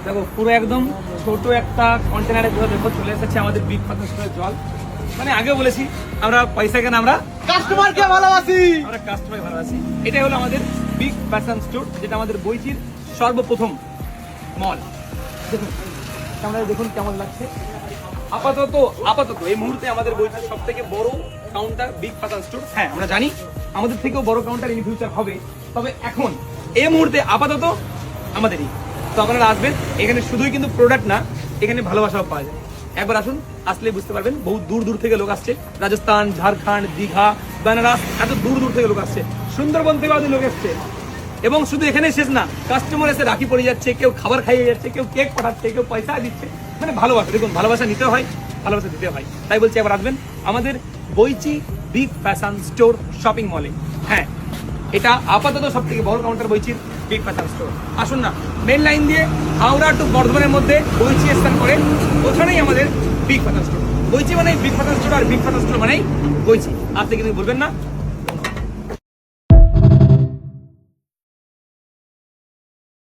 দেখো পুরো একদম ছোট একটা কন্টেনারে পুরো দেখো চলে এসেছে আমাদের বিগ ফাতান স্টোরের জল। মানে আগে বলেছি আমরা পয়সা কেন আমরা কাস্টমারকে ভালোবাসি। আমরা কাস্টমার ভালোবাসি। এটাই হলো আমাদের বিগ ফ্যাশন স্টোর, যেটা আমাদের বইচির সর্বপ্রথম মল। দেখুন আমরা দেখুন কেমন লাগছে। আপাতত এই মুহূর্তে আমাদের বইচির সব থেকে বড় কাউন্টার বিগ ফ্যাশন স্টোর। হ্যাঁ আমরা জানি আমাদের থেকেও বড় কাউন্টার ইন ফিউচার হবে, তবে এখন এই মুহূর্তে আপাতত আমাদেরই। তো আপনারা আসবেন, এখানে শুধুই কিন্তু প্রোডাক্ট না, এখানে ভালোবাসাও পাওয়া যায়। একবার আসুন, আসলে বুঝতে পারবেন। বহু দূর দূর থেকে লোক আসছে, রাজস্থান, ঝাড়খণ্ড, দীঘা, বেনারস, এত দূর দূর থেকে লোক আসছে, সুন্দরবন থেকে আমাদের লোক এসছে। এবং শুধু এখানে শেষ না, কাস্টমার এসে রাখি পড়ে যাচ্ছে, কেউ খাবার খাইয়ে যাচ্ছে, কেউ কেক পাঠাচ্ছে, কেউ পয়সা দিচ্ছে। মানে ভালোবাসা, দেখুন ভালোবাসা নিতে হয়, ভালোবাসা দিতে হয়। তাই বলছি একবার আসবেন আমাদের Boinchi big fashion store shopping মলে। হ্যাঁ, এটা আপাতত সব থেকে বড় কাউন্টার বইচির বিগ ফ্যাশন স্টোর। আসুন না, মেন লাইন দিয়ে হাওড়া টু বর্ধমানের মধ্যে বইচি স্থান করে, ওখানেই আমাদের বিগ ফ্যাশন স্টোর। বইচি মানে বিগ ফ্যাশন স্টোর, আর বিগ ফ্যাশন স্টোর মানেই বইচি। আসতে কিন্তু বলবেন না